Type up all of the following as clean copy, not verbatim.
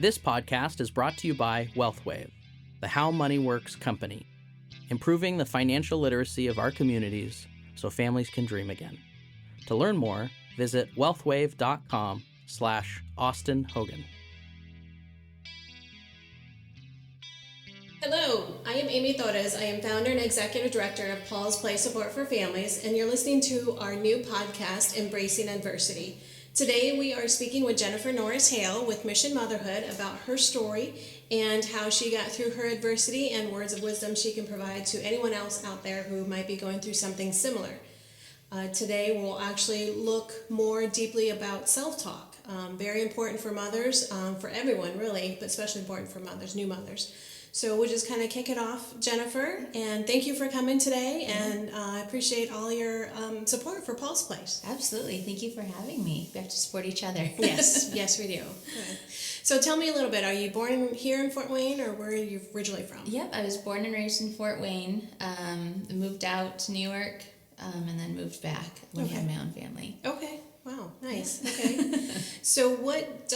This podcast is brought to you by WealthWave, the How Money Works company, improving the financial literacy of our communities so families can dream again. To learn more, visit wealthwave.com/Austin Hogan. Hello, I am Amy Torres. I am founder and executive director of Paul's Play Support for Families, and you're listening to our new podcast, Embracing Adversity. Today we are speaking with Jennifer Norris-Hale with Mission Motherhood about her story and how she got through her adversity and words of wisdom she can provide to anyone else out there who might be going through something similar. Today we'll actually look more deeply about self-talk. Very important for mothers, for everyone really, but especially important for mothers, new mothers. So we'll just kind of kick it off, Jennifer, and thank you for coming today, and I appreciate all your support for Paul's Place. Absolutely. Thank you for having me. We have to support each other. Yes, yes we do. Good. So tell me a little bit, are you born here in Fort Wayne, or where are you originally from? Yep, I was born and raised in Fort Wayne, moved out to New York, and then moved back when I had my own family. Okay. Wow, nice. Okay. So what,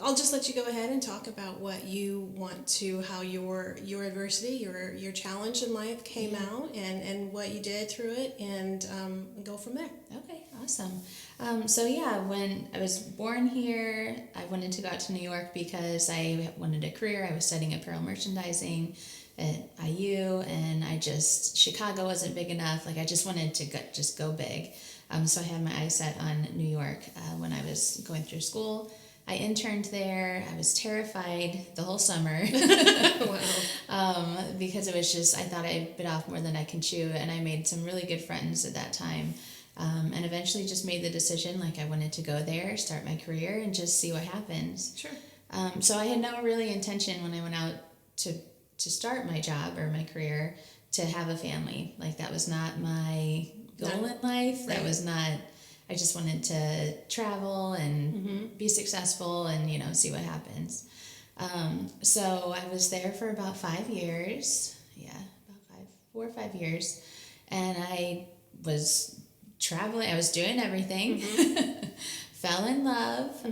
I'll just let you go ahead and talk about what you want to, how your adversity, your challenge in life came out and what you did through it, and go from there. Okay, awesome. When I was born here, I wanted to go out to New York because I wanted a career. I was studying apparel merchandising at IU, and Chicago wasn't big enough. I just wanted to go big. So I had my eyes set on New York when I was going through school. I interned there. I was terrified the whole summer. Wow. Because it was I thought I bit off more than I can chew, and I made some really good friends at that time. And eventually just made the decision, I wanted to go there, start my career, and just see what happens. Sure. So I had no really intention when I went out to start my job or my career to have a family. That was not my goal in life. Right. That was not, I just wanted to travel and be successful and, see what happens. So I was there for about 5 years. Yeah, about 4 or 5 years. And I was traveling, I was doing everything. Fell in love.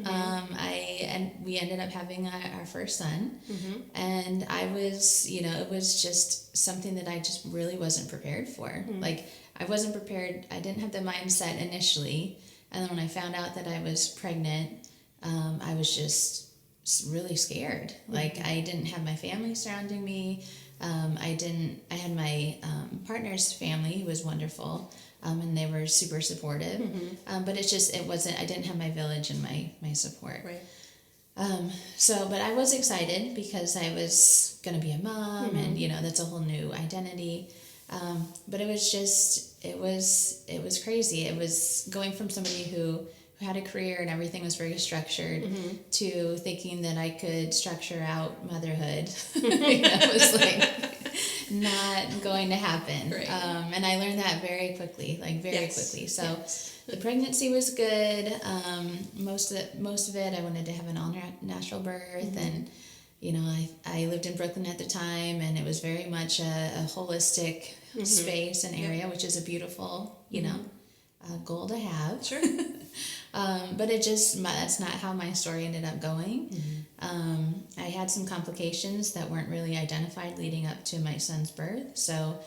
We ended up having our first son. And I was, it was just something that I just really wasn't prepared for. I wasn't prepared. I didn't have the mindset initially. And then when I found out that I was pregnant, I was just really scared. I didn't have my family surrounding me. I had my partner's family, who was wonderful. And they were super supportive. But I didn't have my village and my support. Right. But I was excited because I was going to be a mom and, that's a whole new identity. But it was crazy. It was going from somebody who had a career and everything was very structured to thinking that I could structure out motherhood. It was not going to happen. Right. And I learned that very quickly, quickly. So the pregnancy was good. Most of it, I wanted to have an all-natural birth. And, I lived in Brooklyn at the time, and it was very much a holistic space and area, which is a beautiful, goal to have. Sure. But that's not how my story ended up going. I had some complications that weren't really identified leading up to my son's birth. So,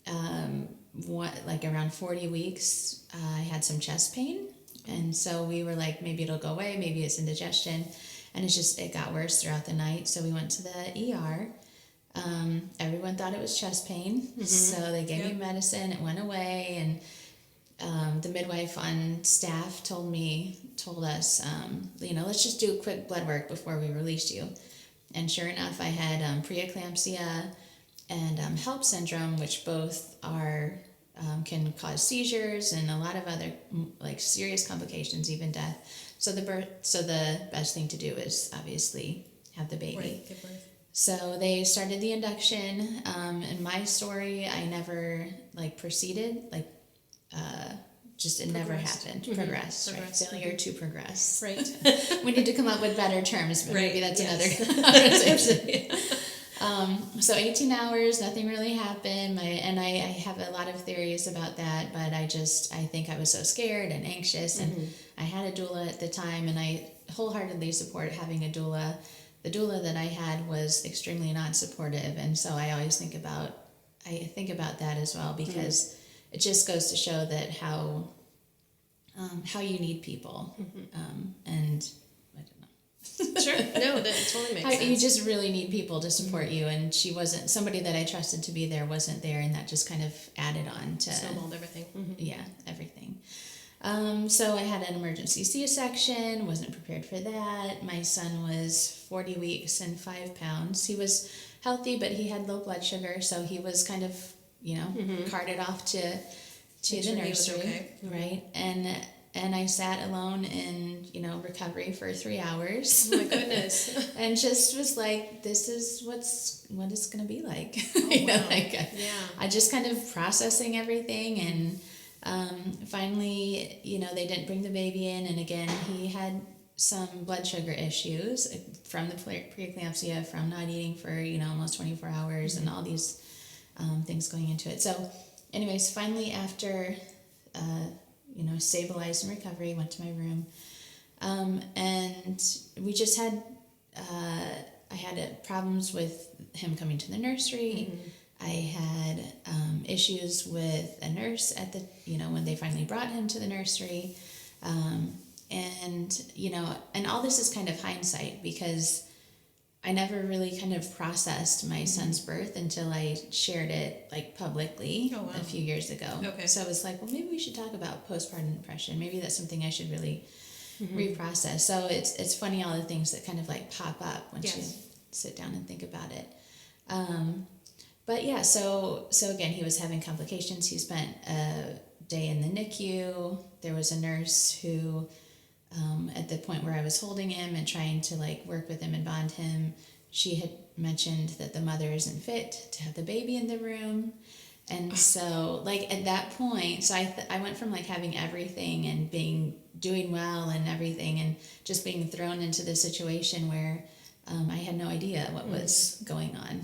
around 40 weeks, I had some chest pain. And so we were maybe it'll go away, maybe it's indigestion. And it got worse throughout the night. So we went to the ER. Everyone thought it was chest pain. So they gave me medicine. It went away. And the midwife on staff told us, let's just do a quick blood work before we released you. And sure enough, I had preeclampsia and HELLP syndrome, which both can cause seizures and a lot of other serious complications, even death. So the best thing to do is obviously have the baby. Right, give birth. So they started the induction. In my story, I never proceeded. It never happened. Progress. Right? Failure to progress. Right. We need to come up with better terms, but maybe that's another conversation. So 18 hours, nothing really happened. I have a lot of theories about that, but I think I was so scared and anxious, and I had a doula at the time, and I wholeheartedly support having a doula. the doula that I had was extremely non-supportive, and so I always think about that as well, because it just goes to show that how you need people, and I don't know. Sure, no, that totally makes sense. You just really need people to support you, and she wasn't somebody that I trusted to be there, wasn't there, and that just kind of added on to snowballed everything. Yeah, everything. So I had an emergency C-section, wasn't prepared for that. My son was 40 weeks and 5 pounds. He was healthy, but he had low blood sugar, so he was kind of, carted off to the nursery, right? And I sat alone in, recovery for 3 hours. Oh my goodness. And just was like, this is what it's going to be like. Oh, I just kind of processing everything, and finally, they didn't bring the baby in, and again, he had some blood sugar issues from the preeclampsia, from not eating for, almost 24 hours, and all these things going into it. So anyways, finally, after, stabilized in recovery, went to my room, and we just had, I had problems with him coming to the nursery. I had issues with a nurse at the, when they finally brought him to the nursery. And all this is kind of hindsight, because I never really kind of processed my son's birth until I shared it publicly a few years ago. Okay. So I was like, well, maybe we should talk about postpartum depression. Maybe that's something I should really reprocess. So it's funny, all the things that kind of pop up once you sit down and think about it. But yeah, so again, he was having complications. He spent a day in the NICU. There was a nurse who, at the point where I was holding him and trying to work with him and bond him, she had mentioned that the mother isn't fit to have the baby in the room. And so at that point, so I went from having everything and doing well and everything, and just being thrown into this situation where I had no idea what was going on.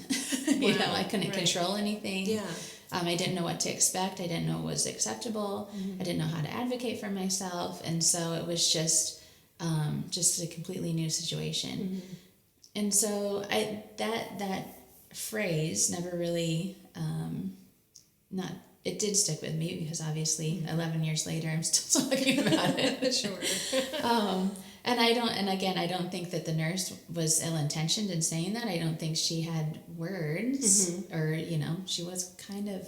I couldn't control anything. Yeah. I didn't know what to expect. I didn't know what was acceptable. I didn't know how to advocate for myself. And so it was just a completely new situation. And so that phrase never really, it did stick with me, because obviously 11 years later, I'm still talking about it. Sure. I don't think that the nurse was ill-intentioned in saying that. I don't think she had words, or, she was kind of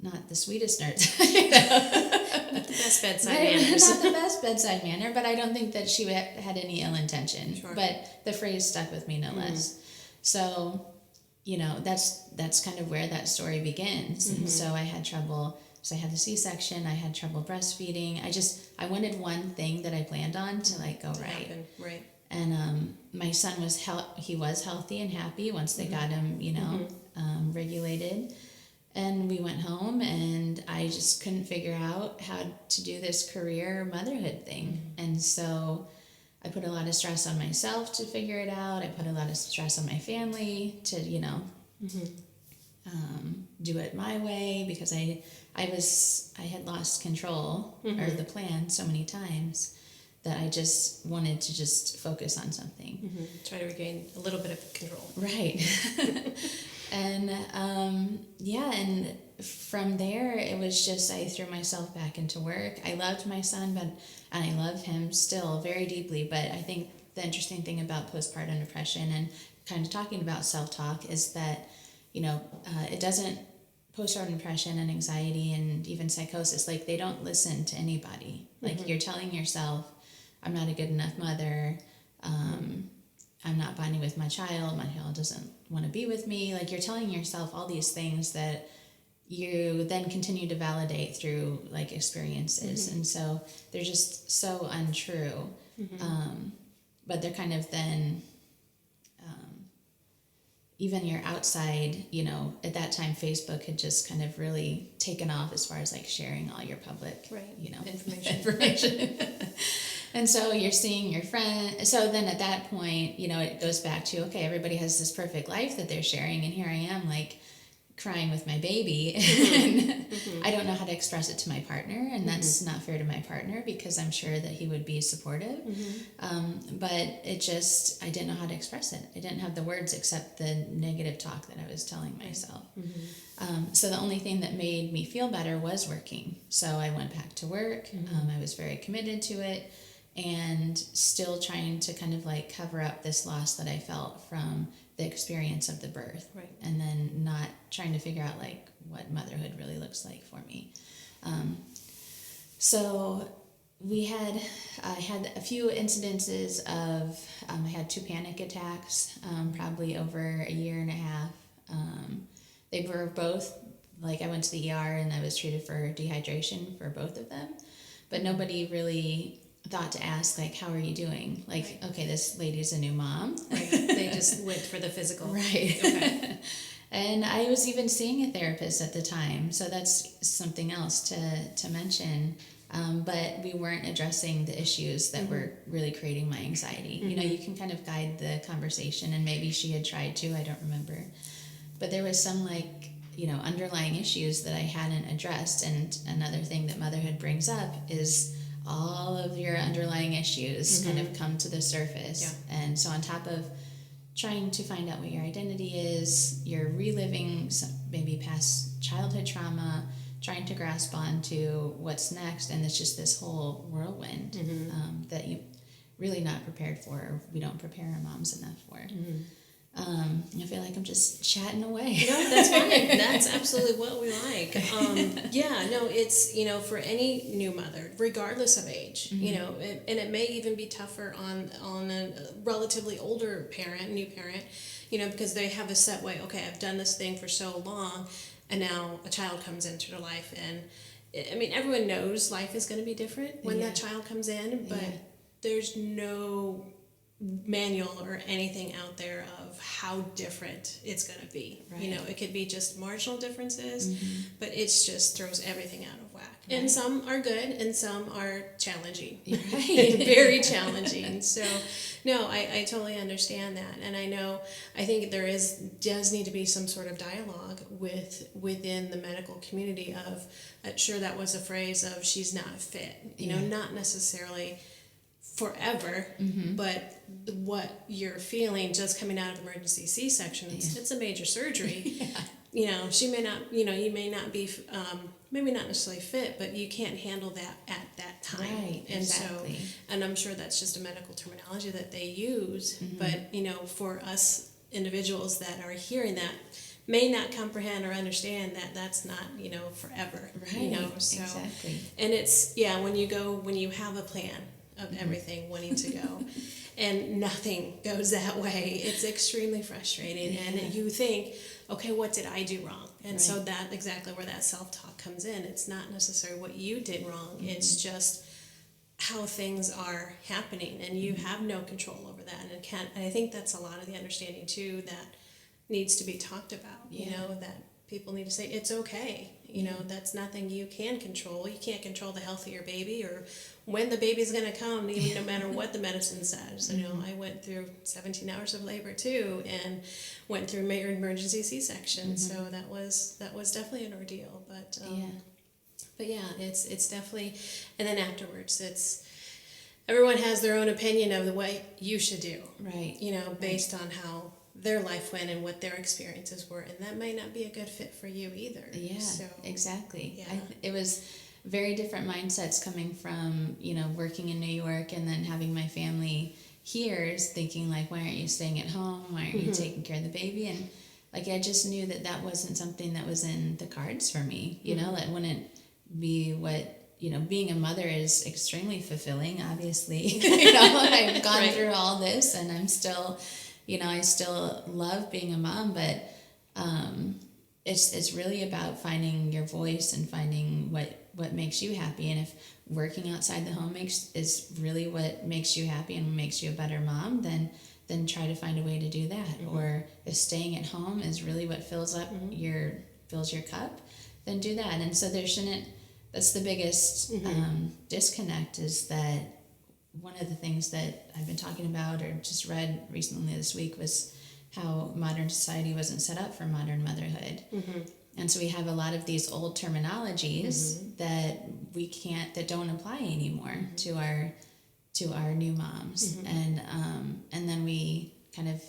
not the sweetest nurse. Not the best bedside manners. Not the best bedside manner, but I don't think that she had any ill intention. Sure. But the phrase stuck with me no less. So, that's kind of where that story begins. And so I had trouble. So I had the C-section, I had trouble breastfeeding. I wanted one thing that I planned on to go right. Right. And my son was healthy and happy once they got him, regulated. And we went home, and I just couldn't figure out how to do this career motherhood thing. And so I put a lot of stress on myself to figure it out. I put a lot of stress on my family to, do it my way, because I had lost control or the plan so many times that I just wanted to just focus on something. Try to regain a little bit of control. Right. And and from there it was just I threw myself back into work. I loved my son, and I love him still very deeply, but I think the interesting thing about postpartum depression and kind of talking about self-talk is that it doesn't, postpartum depression and anxiety and even psychosis, they don't listen to anybody. You're telling yourself, I'm not a good enough mother, I'm not bonding with my child doesn't want to be with me. You're telling yourself all these things that you then continue to validate through experiences. And so they're just so untrue. But they're kind of then, even your outside, at that time, Facebook had just kind of really taken off as far as sharing all your public, information. And so you're seeing your friend. So then at that point, it goes back to, okay, everybody has this perfect life that they're sharing. And here I am crying with my baby, and I don't know how to express it to my partner, and that's not fair to my partner because I'm sure that he would be supportive. But I didn't know how to express it. I didn't have the words except the negative talk that I was telling myself. So the only thing that made me feel better was working. So I went back to work. I was very committed to it, and still trying to kind of like cover up this loss that I felt from the experience of the birth, and then not trying to figure out like what motherhood really looks like for me. So I had a few incidences of, I had 2 panic attacks, probably over a year and a half. They were both, like I went to the ER and I was treated for dehydration for both of them, but nobody really thought to ask, like, how are you doing? Like, okay, this lady's a new mom. They just went for the physical. Okay. And I was even seeing a therapist at the time, so that's something else to mention. But we weren't addressing the issues that were really creating my anxiety. You know, you can kind of guide the conversation, and maybe she had tried to, I don't remember. But there was some, like, you know, underlying issues that I hadn't addressed. And another thing that motherhood brings up is all of your underlying issues kind of come to the surface. And so on top of trying to find out what your identity is, you're reliving some, maybe past childhood trauma, trying to grasp onto what's next, and it's just this whole whirlwind that you really not prepared for, or we don't prepare our moms enough for. I feel like I'm just chatting away. No, that's fine. That's absolutely what we like. It's, you know, for any new mother, regardless of age, you know, and it may even be tougher on a relatively older parent, new parent, you know, because they have a set way. Okay, I've done this thing for so long, and now a child comes into their life, and I mean, everyone knows life is going to be different when that child comes in, but there's no manual or anything out there of how different it's going to be. You know, it could be just marginal differences, but it's just throws everything out of whack. And some are good and some are challenging. Very challenging. So no, I totally understand that. And I think there does need to be some sort of dialogue within the medical community of, sure, that was a phrase of she's not fit, you know, not necessarily forever, but what you're feeling just coming out of emergency C-section, it's a major surgery. You know, she may not, you know, you may not be, maybe not necessarily fit, but you can't handle that at that time. And exactly. And I'm sure that's just a medical terminology that they use, but, you know, for us individuals that are hearing that may not comprehend or understand that that's not, you know, forever. You know, so, exactly. And it's, when you have a plan of everything wanting to go and nothing goes that way, it's extremely frustrating. And you think, okay, what did I do wrong? And so that's exactly where that self-talk comes in. It's not necessarily what you did wrong, it's just how things are happening, and you have no control over that. And I think that's a lot of the understanding too that needs to be talked about. You know, that people need to say it's okay. You know, that's nothing you can control. You can't control the health of your baby or when the baby's going to come, even no matter what the medicine says. You know, I went through 17 hours of labor too, and went through major emergency C-section. So that was definitely an ordeal. But it's definitely. And then afterwards, it's everyone has their own opinion of the way you should do. You know, based on how their life went and what their experiences were, and that might not be a good fit for you either. So, exactly. It was very different mindsets coming from, you know, working in New York and then having my family here thinking like, why aren't you staying at home? Why aren't you taking care of the baby? And like, I just knew that wasn't something that was in the cards for me, you know, that wouldn't be what, you know, being a mother is extremely fulfilling, obviously. You know, I've gone through all this, and I'm still, you know, I still love being a mom, but it's really about finding your voice and finding what makes you happy. And if working outside the home is really what makes you happy and makes you a better mom, then try to find a way to do that. Or if staying at home is really what fills your cup, then do that. And so that's the biggest disconnect, is that one of the things that I've been talking about or just read recently this week was how modern society wasn't set up for modern motherhood. And so we have a lot of these old terminologies that don't apply anymore to our new moms. And then we kind of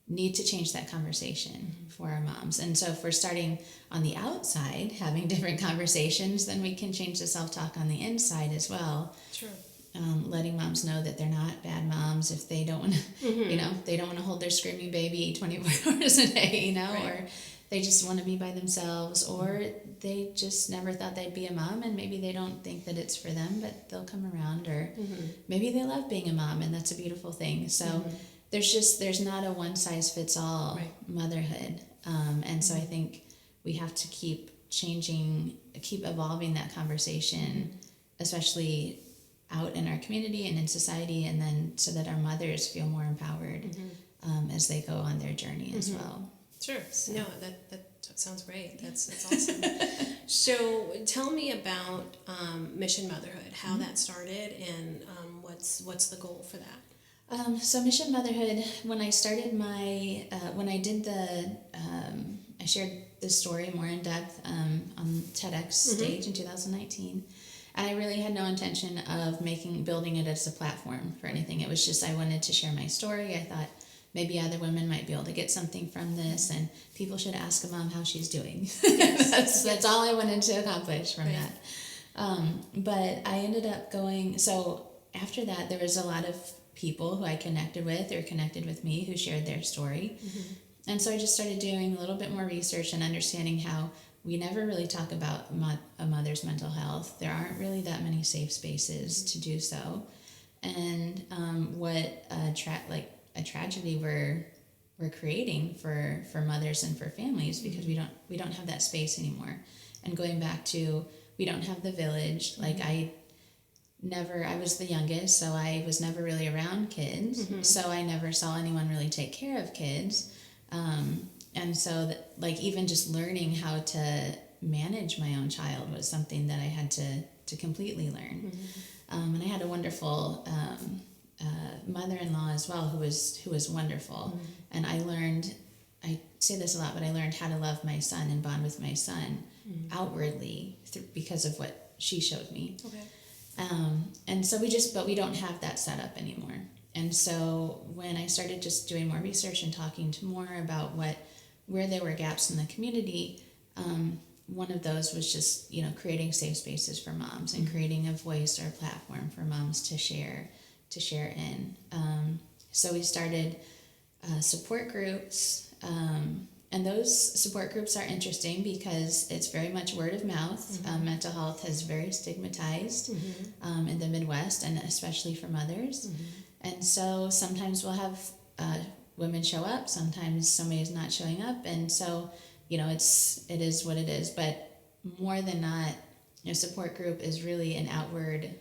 need to change that conversation for our moms. And so if we're starting on the outside, having different conversations, then we can change the self-talk on the inside as well. Sure. Letting moms know that they're not bad moms if they don't want to, they don't want to hold their screaming baby 24 hours a day, or they just want to be by themselves, or they just never thought they'd be a mom, and maybe they don't think that it's for them, but they'll come around, or maybe they love being a mom, and that's a beautiful thing. So there's not a one-size-fits-all motherhood. And so I think we have to keep evolving that conversation, especially out in our community and in society, and then so that our mothers feel more empowered as they go on their journey as well. Sure. So. No, that sounds great. That's awesome. So tell me about Mission Motherhood, how that started, and what's the goal for that? So Mission Motherhood, when I started I shared this story more in depth on TEDx stage in 2019. And I really had no intention of building it as a platform for anything. It was just, I wanted to share my story. I thought maybe other women might be able to get something from this, and people should ask a mom how she's doing. That's all I wanted to accomplish from that. But I ended up so after that, there was a lot of people who I connected with or connected with me who shared their story. And so I just started doing a little bit more research and understanding how we never really talk about a mother's mental health. There aren't really that many safe spaces to do so. And what a tragedy we're creating for mothers and for families, because we don't have that space anymore. And going back to, we don't have the village. Like I was the youngest, so I was never really around kids. So I never saw anyone really take care of kids. And so even just learning how to manage my own child was something that I had to completely learn. And I had a wonderful mother-in-law as well who was wonderful. And I say this a lot, but I learned how to love my son and bond with my son outwardly because of what she showed me. And so we don't have that set up anymore. And so when I started just doing more research and talking more about where there were gaps in the community, one of those was just, creating safe spaces for moms and creating a voice or a platform for moms to share in. So we started support groups, and those support groups are interesting because it's very much word of mouth. Mental health is very stigmatized in the Midwest, and especially for mothers. And so sometimes we'll have women show up, sometimes somebody's not showing up, and so it is what it is. But more than not, support group is really an outward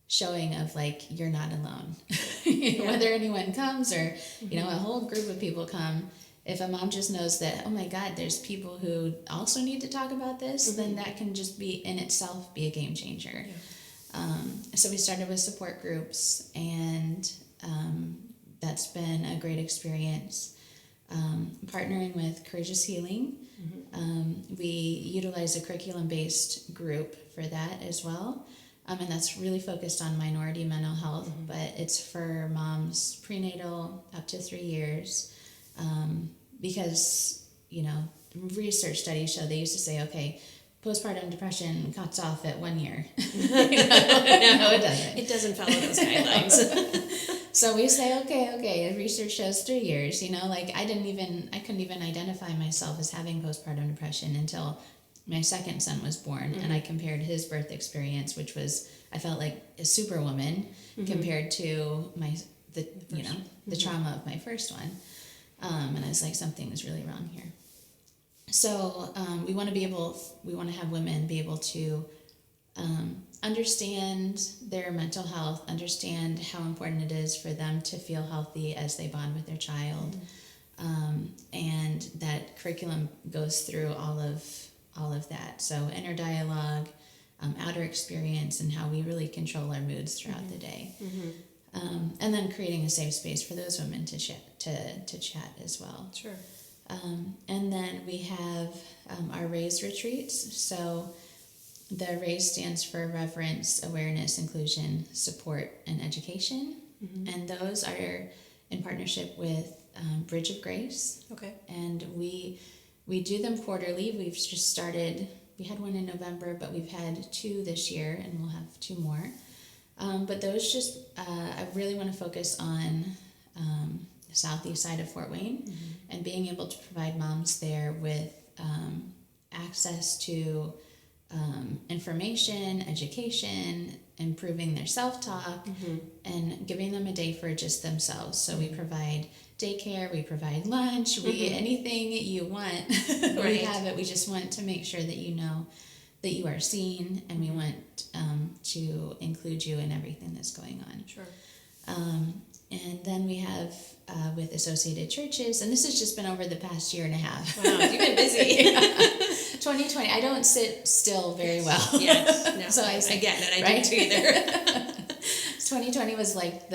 showing of you're not alone. Whether anyone comes or a whole group of people come, if a mom just knows that, oh my God, there's people who also need to talk about this, then that can just be in itself be a game changer. So we started with support groups, and that's been a great experience. Partnering with Courageous Healing, we utilize a curriculum-based group for that as well. And that's really focused on minority mental health, but it's for moms prenatal up to 3 years. Because, research studies show, they used to say, okay, postpartum depression cuts off at 1 year. No, it doesn't. It doesn't follow those guidelines. So we say, okay, research shows 3 years, I couldn't even identify myself as having postpartum depression until my second son was born, and I compared his birth experience, which was, I felt like a superwoman compared to the trauma of my first one. And I was like, something is really wrong here. So we want to have women be able to understand their mental health, understand how important it is for them to feel healthy as they bond with their child. And that curriculum goes through all of that. So inner dialogue, outer experience, and how we really control our moods throughout the day. And then creating a safe space for those women to chat as well. Sure. And then we have our RAISE retreats. So the RAISE stands for Reverence, Awareness, Inclusion, Support, and Education. And those are in partnership with Bridge of Grace. Okay. And we do them quarterly. We've just started, we had one in November, but we've had 2 this year, and we'll have 2 more. But those just, I really want to focus on the southeast side of Fort Wayne and being able to provide moms there with access to information, education, improving their self-talk, and giving them a day for just themselves. So we provide daycare, we provide lunch, anything you want, we have it. We just want to make sure that you know that you are seen, and we want to include you in everything that's going on. Sure. And then we have with Associated Churches, and this has just been over the past year and a half. Wow, you've been busy. 2020, I don't sit still very well. Yes, no, so I get it. I right? don't either. 2020 was like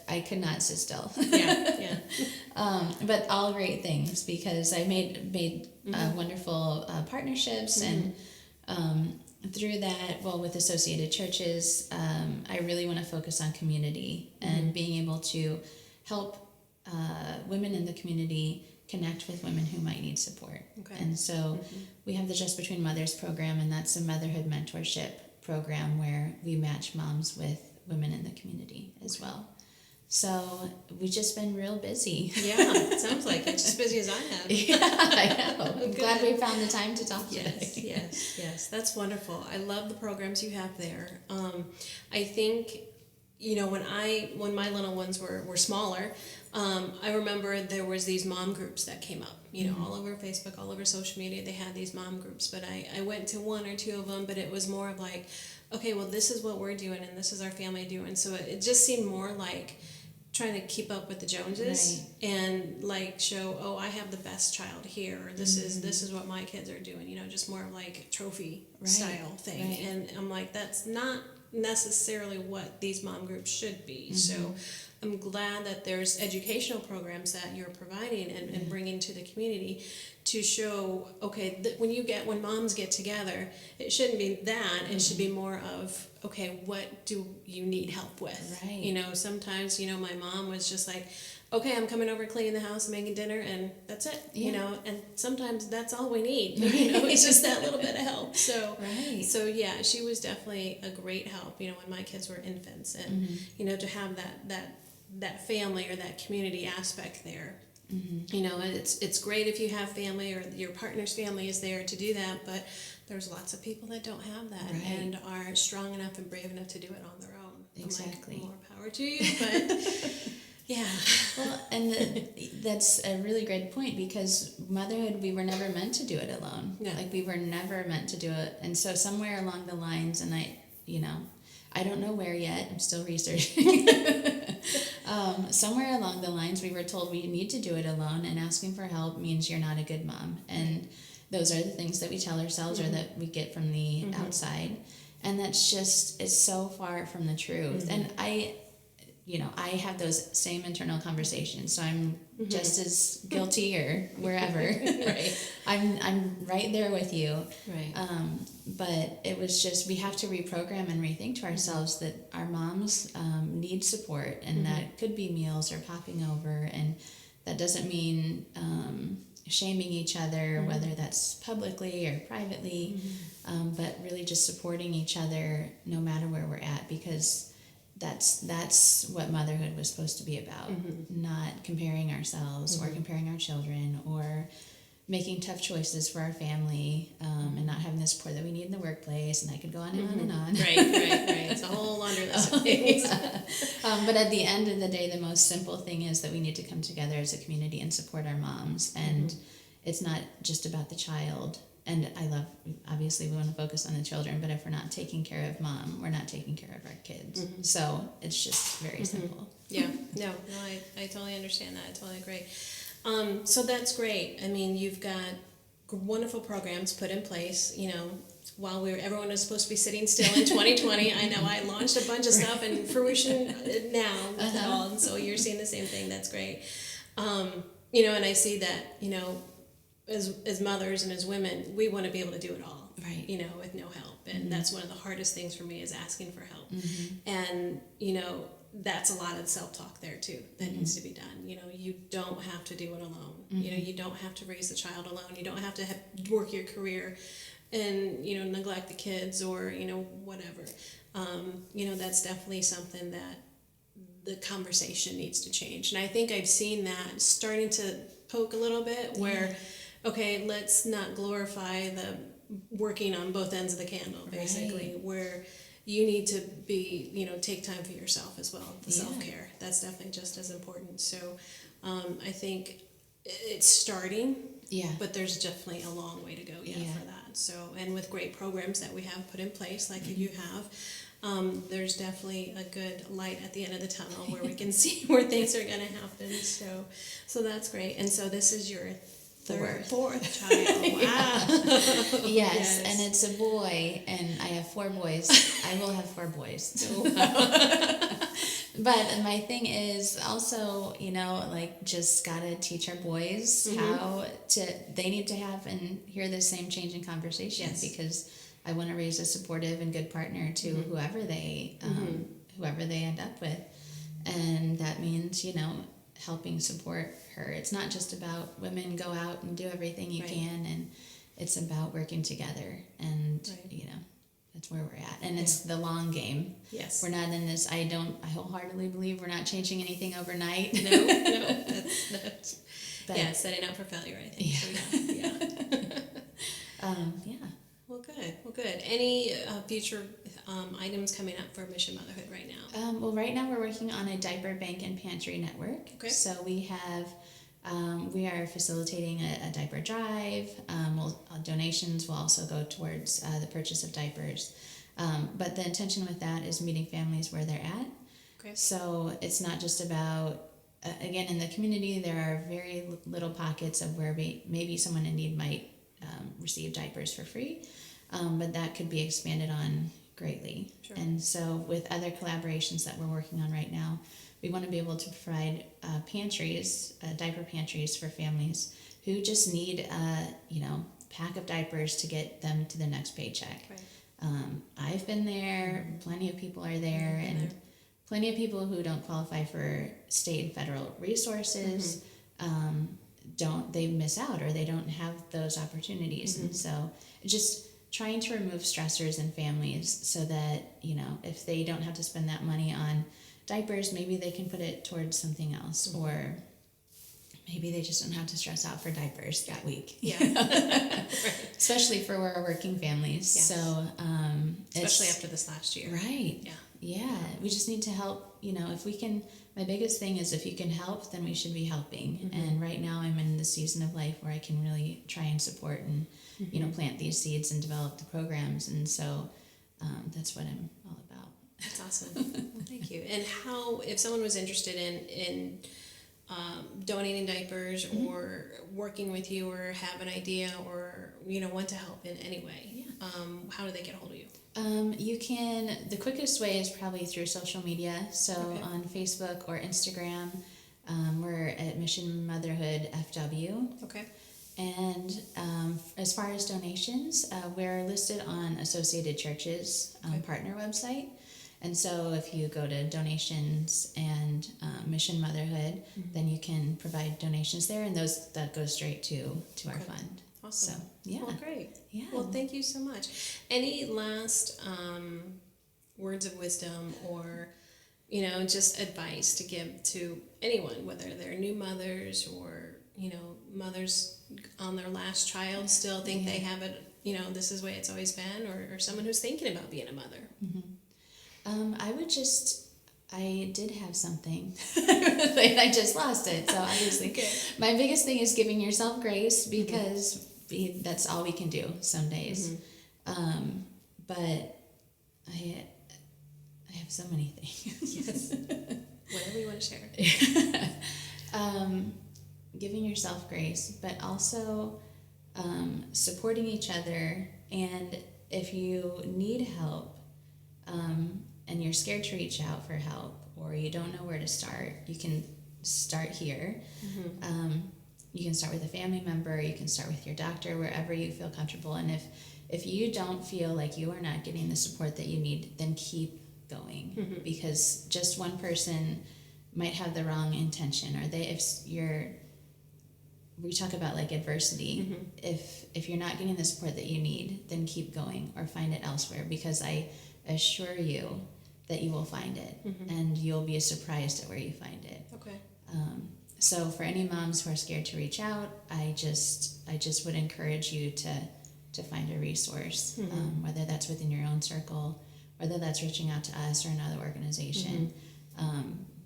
I could not sit still. Yeah. But all great things, because I made wonderful partnerships, and through that, with Associated Churches, I really want to focus on community and being able to help women in the community connect with women who might need support. Okay. And so we have the Just Between Mothers program, and that's a motherhood mentorship program where we match moms with women in the community as well. So we've just been real busy. Yeah, it sounds like it. Just as busy as I have. Yeah, I know. I'm glad we found the time to talk today. Yes. That's wonderful. I love the programs you have there. I think, when my little ones were smaller, I remember there was these mom groups that came up, all over Facebook, all over social media. They had these mom groups, but I went to 1 or 2 of them, but it was more of like, okay, well, this is what we're doing, and this is our family doing. So it just seemed more like trying to keep up with the Joneses, and like show, I have the best child here, or this is what my kids are doing, just more of like trophy style thing. Right. And I'm like, that's not necessarily what these mom groups should be. So I'm glad that there's educational programs that you're providing and bringing to the community to show, okay, when moms get together, it shouldn't be that. It should be more of, okay, what do you need help with? Right. Sometimes, my mom was just like, okay, I'm coming over cleaning the house and making dinner, and that's it. And sometimes that's all we need. It's just that little bit of help. So, so yeah, she was definitely a great help. When my kids were infants, and to have that family or that community aspect there. It's great if you have family or your partner's family is there to do that, but there's lots of people that don't have that and are strong enough and brave enough to do it on their own. Exactly. More power to you, but yeah. Well, and that's a really great point, because motherhood, we were never meant to do it alone. Yeah. Like, we were never meant to do it. And so somewhere along the lines, and I don't know where yet, I'm still researching. Somewhere along the lines, we were told we need to do it alone, and asking for help means you're not a good mom. And those are the things that we tell ourselves or that we get from the outside. And that's just, it's so far from the truth. And I have those same internal conversations, so I'm just as guilty or wherever. Right. I'm right there with you. Right. But it was just, we have to reprogram and rethink to ourselves that our moms need support, and that could be meals or popping over, and that doesn't mean shaming each other, whether that's publicly or privately, but really just supporting each other no matter where we're at, because that's what motherhood was supposed to be about. Not comparing ourselves or comparing our children or making tough choices for our family, and not having the support that we need in the workplace, and I could go on and on and on. Right. It's a whole laundry list of things. But at the end of the day, the most simple thing is that we need to come together as a community and support our moms, and it's not just about the child. And obviously we want to focus on the children, but if we're not taking care of mom, we're not taking care of our kids. So it's just very simple. Yeah, no, I totally understand that. I totally agree. So that's great. I mean, you've got wonderful programs put in place, while everyone was supposed to be sitting still in 2020, I know I launched a bunch of stuff and fruition now with it all. And so you're seeing the same thing. That's great. And I see that, as mothers and as women, we want to be able to do it all, right? With no help. And that's one of the hardest things for me is asking for help. And, that's a lot of self-talk there too that needs to be done. You don't have to do it alone. You don't have to raise the child alone. You don't have to work your career and, neglect the kids or, whatever. That's definitely something that the conversation needs to change. And I think I've seen that starting to poke a little bit where, okay, let's not glorify the working on both ends of the candle, basically, where you need to be, take time for yourself as well, the self-care. That's definitely just as important. So I think it's starting, but there's definitely a long way to go for that. So, and with great programs that we have put in place, like you have, there's definitely a good light at the end of the tunnel where we can see where things are going to happen. So that's great. And so this is your fourth child. Wow. Yes, and it's a boy, and I have 4 boys. I will have 4 boys. But my thing is also, just gotta teach our boys how they need to have and hear the same change in conversation because I want to raise a supportive and good partner to whoever they end up with, and that means helping support her. It's not just about women go out and do everything you can, and it's about working together, and that's where we're at. And it's the long game. Yes. We're not in this, I wholeheartedly believe we're not changing anything overnight. No, that's setting up for failure, I think. Yeah. Well, good. Any future items coming up for Mission Motherhood right now? Well, right now we're working on a diaper bank and pantry network. Okay. So we have, we are facilitating a diaper drive. Donations will also go towards the purchase of diapers. But the intention with that is meeting families where they're at. Okay. So it's not just about, again, in the community, there are very little pockets of where maybe someone in need might receive diapers for free, but that could be expanded on greatly. Sure. And so with other collaborations that we're working on right now, we want to be able to provide pantries, diaper pantries for families who just need pack of diapers to get them to the next paycheck. Right. I've been there, plenty of people are there, and plenty of people who don't qualify for state and federal resources they miss out, or they don't have those opportunities. And so just trying to remove stressors in families so that, if they don't have to spend that money on diapers, maybe they can put it towards something else, or maybe they just don't have to stress out for diapers that week. Yeah. Right. Especially for our working families. Yes. So, especially after this last year. Right. Yeah. Yeah. We just need to help, if we can, my biggest thing is if you can help, then we should be helping. And right now I'm in the season of life where I can really try and support and, plant these seeds and develop the programs. And so that's what I'm all about. That's awesome. Well, thank you. And how, if someone was interested in donating diapers or working with you or have an idea or, want to help in any way, how do they get a hold of you? You can, the quickest way is probably through social media. So on Facebook or Instagram, we're at Mission Motherhood FW. Okay. And as far as donations, we're listed on Associated Church's partner website. And so if you go to donations and Mission Motherhood, then you can provide donations there, and that goes straight to our fund. Awesome. So, yeah. Well, great. Yeah. Well, thank you so much. Any last words of wisdom or, just advice to give to anyone, whether they're new mothers or, mothers on their last child still think they have it, this is the way it's always been, or someone who's thinking about being a mother? I did have something, and I just lost it. So obviously, my biggest thing is giving yourself grace, because that's all we can do some days. But I have so many things. Yes. Whatever you want to share. Giving yourself grace, but also supporting each other, and if you need help, and you're scared to reach out for help, or you don't know where to start, you can start here. You can start with a family member, you can start with your doctor, wherever you feel comfortable. And if you don't feel like you are not getting the support that you need, then keep going, because just one person might have the wrong intention, or we talk about like adversity. If you're not getting the support that you need, then keep going or find it elsewhere, because I assure you that you will find it, and you'll be surprised at where you find it. Okay. So for any moms who are scared to reach out, I just would encourage you to find a resource, whether that's within your own circle, whether that's reaching out to us or another organization.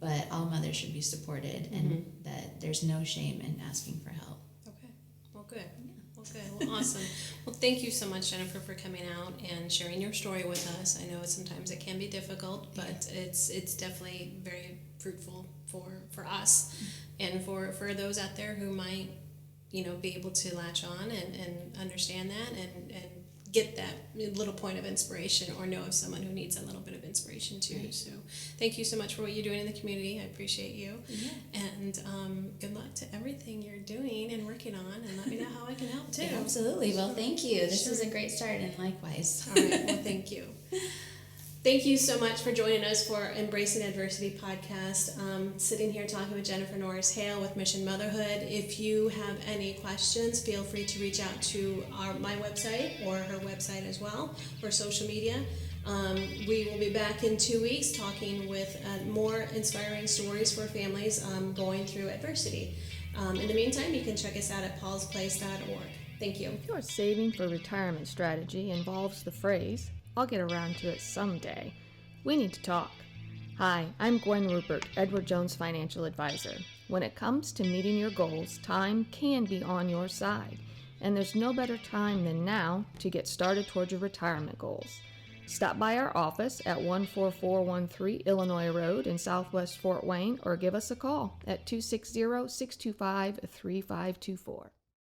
But all mothers should be supported, and that there's no shame in asking for help. Okay. Well, good. Well, good. Well, awesome. Well, thank you so much, Jennifer, for coming out and sharing your story with us. I know sometimes it can be difficult, but it's definitely very fruitful for us and for those out there who might, be able to latch on and understand that and get that little point of inspiration, or know of someone who needs a little bit of inspiration too. Right. So thank you so much for what you're doing in the community. I appreciate you. And good luck to everything you're doing and working on, and let me know how I can help too. Absolutely. Well, thank you. This was a great start, and likewise. All right. Well, thank you. Thank you so much for joining us for Embracing Adversity podcast. Sitting here talking with Jennifer Norris-Hale with Mission Motherhood. If you have any questions, feel free to reach out to my website or her website as well, or social media. We will be back in 2 weeks talking with more inspiring stories for families going through adversity. In the meantime, you can check us out at paulsplace.org. Thank you. If your saving for retirement strategy involves the phrase, "I'll get around to it someday," we need to talk. Hi, I'm Gwen Rupert, Edward Jones Financial Advisor. When it comes to meeting your goals, time can be on your side, and there's no better time than now to get started towards your retirement goals. Stop by our office at 14413 Illinois Road in Southwest Fort Wayne, or give us a call at 260-625-3524.